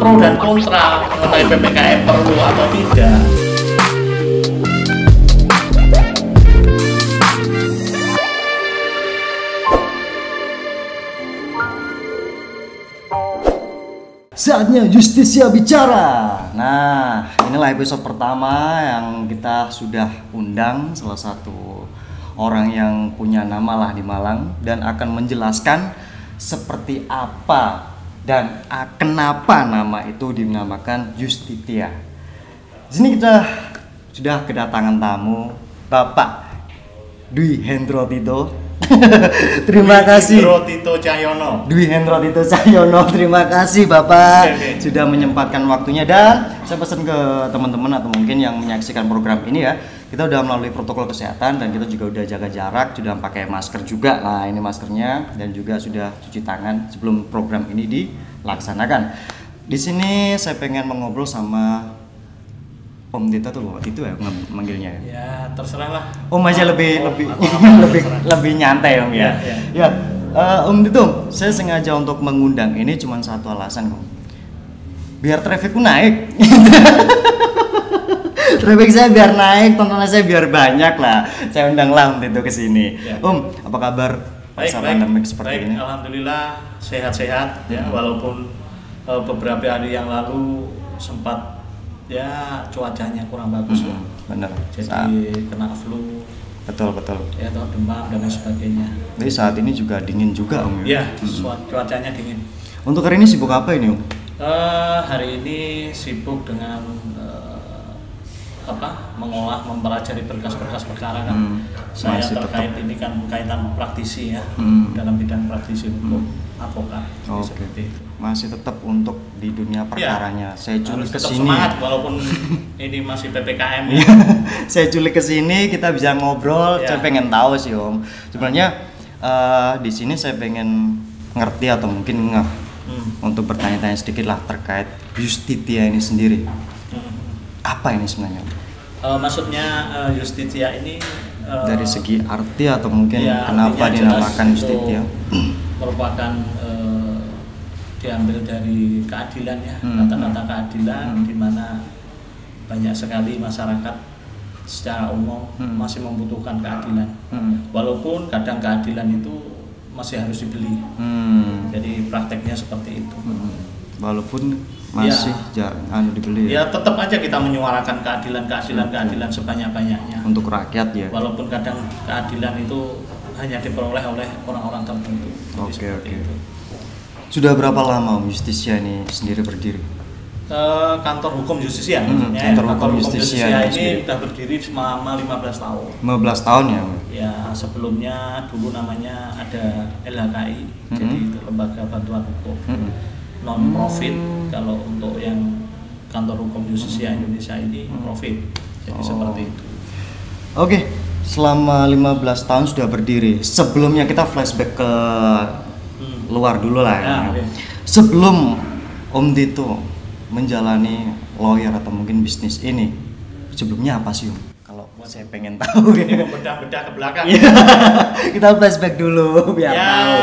pro dan kontra mengenai PPKM perlu atau tidak. Saatnya Justisia bicara. Nah, inilah episode pertama yang kita sudah undang salah satu orang yang punya nama lah di Malang dan akan menjelaskan seperti apa dan kenapa nama itu dinamakan Justitia. Di sini kita sudah kedatangan tamu Bapak Dwi Hendro Tito. Terima kasih. Dwi Hendro Tito Cahyono. Terima kasih Bapak sudah menyempatkan waktunya, dan saya pesan ke teman-teman atau mungkin yang menyaksikan program ini ya, kita udah melalui protokol kesehatan dan kita juga udah jaga jarak, sudah pakai masker juga. Nah, ini maskernya, dan juga sudah cuci tangan sebelum program ini dilaksanakan. Di sini saya pengen mengobrol sama Om Tito tuh Bapak Tito ya manggilnya ya? Ya terserah lah. Om aja lebih nyantai Om ya. Ya, Om Tito, saya sengaja untuk mengundang ini cuma satu alasan Om. Biar trafficku naik. Traffic saya biar naik, tontonan saya biar banyak lah. Saya undang lah Om Tito ke sini. Ya. Om, apa kabar? Baik, pandemik seperti ini? Alhamdulillah sehat-sehat ya, walaupun beberapa hari yang lalu sempat ya cuacanya kurang bagus lah. Bener. Jadi kena flu. Betul. Ya, atau demam dan lain sebagainya. Jadi saat ini juga dingin juga Om ya? Ya, cuacanya dingin. Untuk hari ini sibuk apa ini Om? Hari ini sibuk dengan mempelajari berkas-berkas perkara kan. Saya terkait tetap. Ini kan kaitan praktisi ya, dalam bidang praktisi hukum advokat. Oke. Masih tetap untuk di dunia perkaranya. Ya, saya culik ke sini. Semangat walaupun ini masih PPKM. Ya. Saya culik ke sini, kita bisa ngobrol. Ya. Saya pengen tahu sih Om. Sebenarnya di sini saya pengen ngerti atau mungkin untuk bertanya-tanya sedikit lah terkait Justitia ini sendiri. Apa ini sebenarnya? Maksudnya Justitia ini dari segi arti atau mungkin ya, kenapa dinamakan Justitia? Merupakan diambil dari keadilan ya, kata-kata keadilan, di mana banyak sekali masyarakat secara umum masih membutuhkan keadilan. Walaupun kadang keadilan itu masih harus dibeli. Jadi prakteknya seperti itu. Walaupun masih jarang dibeli. Ya tetap aja kita menyuarakan keadilan sebanyak-banyaknya untuk rakyat ya. Walaupun kadang keadilan itu hanya diperoleh oleh orang-orang tertentu. Oke. Sudah berapa lama Justisia ini sendiri berdiri? Kantor Hukum Justisia. Kantor Hukum Justisia ini sudah berdiri selama 15 tahun. 15 tahun ya? Ya, sebelumnya dulu namanya ada LHKI, jadi itu Lembaga Bantuan Hukum. Non profit. Kalau untuk yang Kantor Hukum Justisia Indonesia ini profit. Jadi seperti itu. Oke, selama 15 tahun sudah berdiri. Sebelumnya kita flashback ke luar dulu lah ya. Sebelum Om Tito menjalani lawyer atau mungkin bisnis ini, sebelumnya apa sih Om? Kalau saya pengen tahu ini membedah-bedah ke belakang. Kita flashback dulu biar tahu.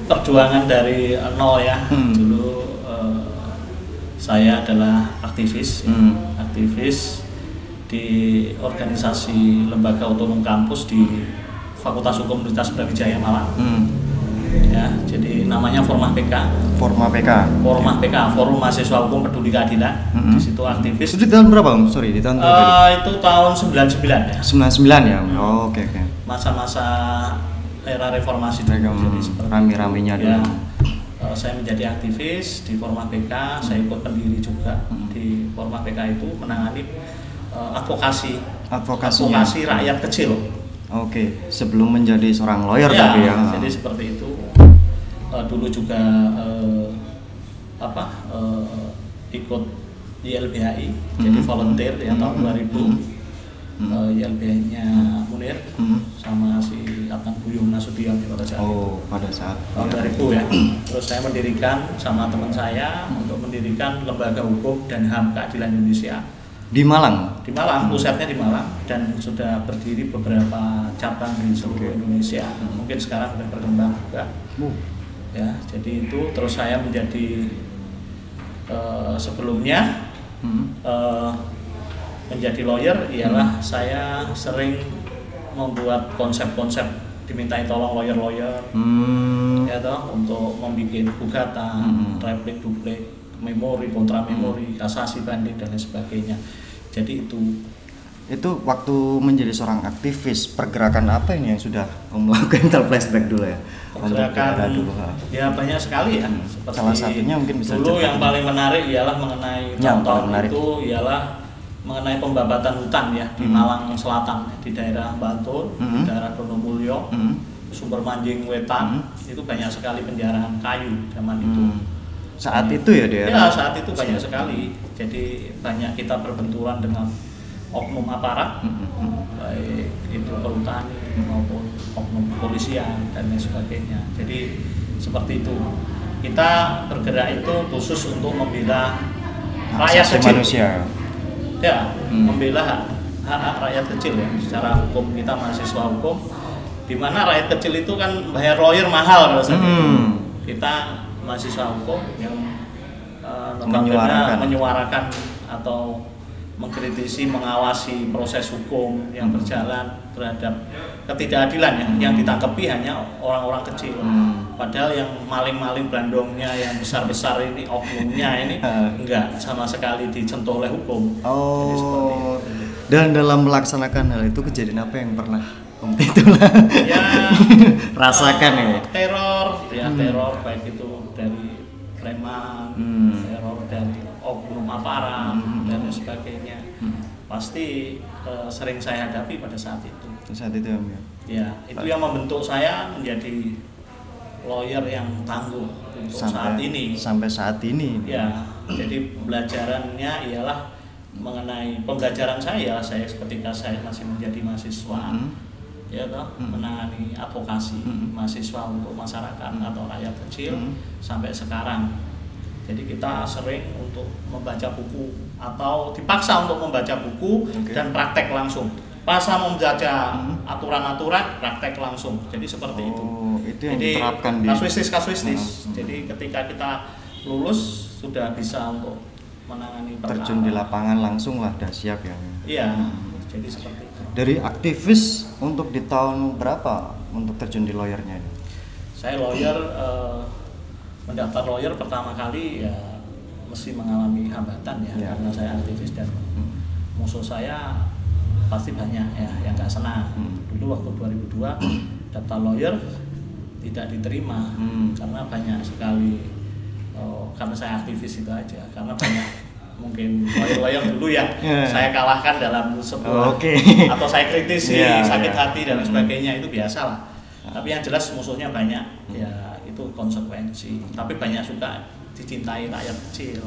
Perjuangan dari nol ya. Dulu saya adalah aktivis di organisasi Lembaga Otonom Kampus di Fakultas Hukum Universitas Brawijaya Malang. Ya, jadi namanya Forma PK, Forum Mahasiswa Hukum Peduli Keadilan. Di situ aktivis. Itu di tahun berapa Om? Sorry, di tahun berapa? Itu tahun 99 ya. 99 ya. Oke. Masa-masa era reformasi dulu, rame-ramenya dulu. Ya, saya menjadi aktivis di Forma PK, saya ikut pendiri juga di Forma PK itu menangani advokasi rakyat kecil. Oke, sebelum menjadi seorang lawyer ya, tapi ya. Jadi seperti itu. Dulu juga ikut YLBHI, jadi volunteer ya tahun 2000. YLBHI-nya Munir sama si Adnan Buyung Nasution pada saat itu. Pada saat tahun 2000 ya. Terus saya mendirikan sama teman saya untuk mendirikan Lembaga Hukum dan HAM Keadilan Indonesia di Malang. Pusatnya di Malang, dan sudah berdiri beberapa cabang di seluruh Indonesia. Mungkin sekarang sudah berkembang juga. Ya, jadi itu terus saya menjadi sebelumnya menjadi lawyer ialah saya sering membuat konsep-konsep, dimintai tolong lawyer-lawyer ya toh, untuk membuat gugatan, replik, duplik, memori, kontra memori, kasasi, banding dan lain sebagainya. Jadi itu waktu menjadi seorang aktivis, pergerakan apa ini yang sudah melakukan? Kita flashback dulu ya. Pergerakan ya banyak sekali ya. Seperti salah satunya mungkin bisa dulu yang paling menarik ialah mengenai contoh itu ialah mengenai pembabatan hutan ya di Malang Selatan, di daerah Bantul, di daerah Donomulyo, Sumber Manjing Wetan, itu banyak sekali penjarahan kayu zaman itu. Saat itu ya dia? Ya saat itu banyak sekali. Jadi banyak kita berbenturan dengan oknum aparat, baik itu perhutani maupun oknum kepolisian dan lain sebagainya. Jadi seperti itu. Kita bergerak itu khusus untuk membela rakyat kecil. Manusia. Ya, membela hak rakyat kecil ya. Secara hukum kita mahasiswa hukum, di mana rakyat kecil itu kan bayar lawyer mahal kalau saat itu. Kita mahasiswa hukum yang menyuarakan atau mengkritisi, mengawasi proses hukum yang berjalan terhadap ketidakadilan yang ditangkapi hanya orang-orang kecil. Padahal yang maling-maling Blandongnya, yang besar-besar ini, oknumnya ini enggak sama sekali disentuh oleh hukum. Jadi seperti itu. Dan dalam melaksanakan hal itu kejadian apa yang pernah itulah ya rasakan ya? Teror baik itu dari preman, teror dari oknum aparat dan sebagainya. Pasti sering saya hadapi pada saat itu. Saat itu ya, itu yang membentuk saya menjadi lawyer yang tangguh untuk saat ini. Sampai saat ini. Ya, jadi pembelajarannya ialah mengenai pembelajaran saya ketika saya masih menjadi mahasiswa, ya toh, menangani advokasi mahasiswa untuk masyarakat atau rakyat kecil sampai sekarang. Jadi kita sering untuk membaca buku atau dipaksa untuk membaca buku dan praktek langsung. Pasal membaca aturan-aturan, praktek langsung. Jadi seperti itu. Itu yang diterapkan di kasuistis. Jadi ketika kita lulus sudah bisa untuk menangani perkara. Terjun di lapangan langsung lah, udah siap ya. Iya. Jadi seperti itu. Dari aktivis untuk di tahun berapa untuk terjun di lawyernya ini? Saya lawyer mendaftar lawyer pertama kali ya mesti mengalami hambatan ya, karena saya aktivis dan musuh saya pasti banyak ya yang nggak senang. Dulu waktu 2002 daftar lawyer tidak diterima karena banyak sekali karena saya aktivis itu aja, karena banyak mungkin lawyer dulu yang saya kalahkan dalam sebuah atau saya kritisi sakit hati dan sebagainya, itu biasa lah. Tapi yang jelas musuhnya banyak ya, itu konsekuensi. Tapi banyak juga dicintai rakyat kecil.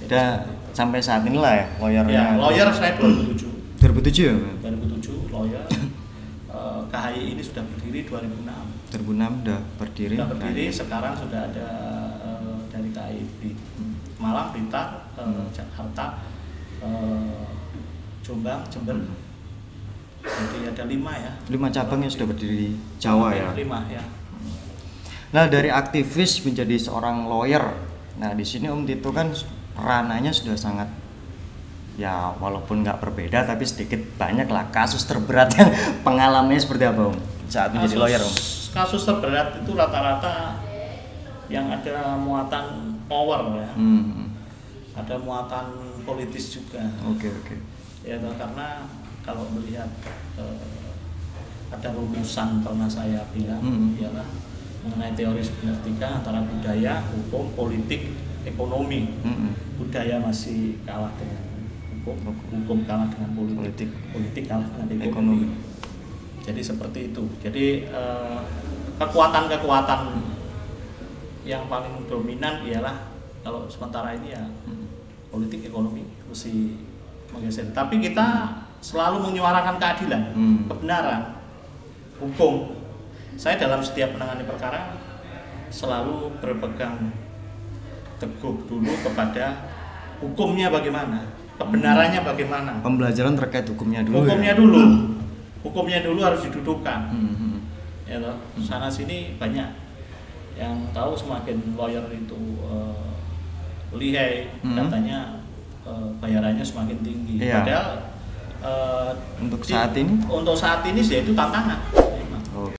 Dan sampai saat inilah ya lawyernya. Ya, lawyer saya 2007 ya? 2007 lawyer. KHI ini sudah berdiri 2006. 2006 udah berdiri. Sekarang sudah ada dari KHI di Malang, Blitar, Jakarta, Jombang, Jember. Jadi ada 5 cabang yang sudah berdiri di Jawa ya. 5 ya. Nah, dari aktivis menjadi seorang lawyer. Nah, di sini Om Tito kan ranahnya sudah sangat ya, walaupun nggak berbeda tapi sedikit banyak lah kasus terberat yang pengalamannya seperti apa Om saat menjadi lawyer Om? Kasus terberat itu rata-rata yang ada muatan power ya, ada muatan politis juga. Ya, karena kalau melihat ada rumusan pernah saya bilang ialah mengenai teori semiotika antara budaya, hukum, politik, ekonomi. Budaya masih kalah dengan hukum kalah dengan politik kalah dengan ekonomi. Jadi seperti itu. Jadi kekuatan-kekuatan yang paling dominan ialah kalau sementara ini ya politik, ekonomi mesti menggeser. Tapi kita selalu menyuarakan keadilan, kebenaran, hukum. Saya dalam setiap menangani perkara selalu berpegang teguh dulu kepada hukumnya bagaimana, kebenarannya bagaimana. Pembelajaran terkait hukumnya dulu. Hukumnya dulu harus didudukkan. Ya loh, sana sini banyak yang tahu semakin lawyer itu lihai, katanya bayarannya semakin tinggi. Iya. Padahal Untuk saat ini sih itu tantangan. Oh.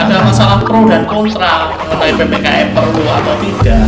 Ada masalah pro dan kontra mengenai PPKM perlu atau tidak.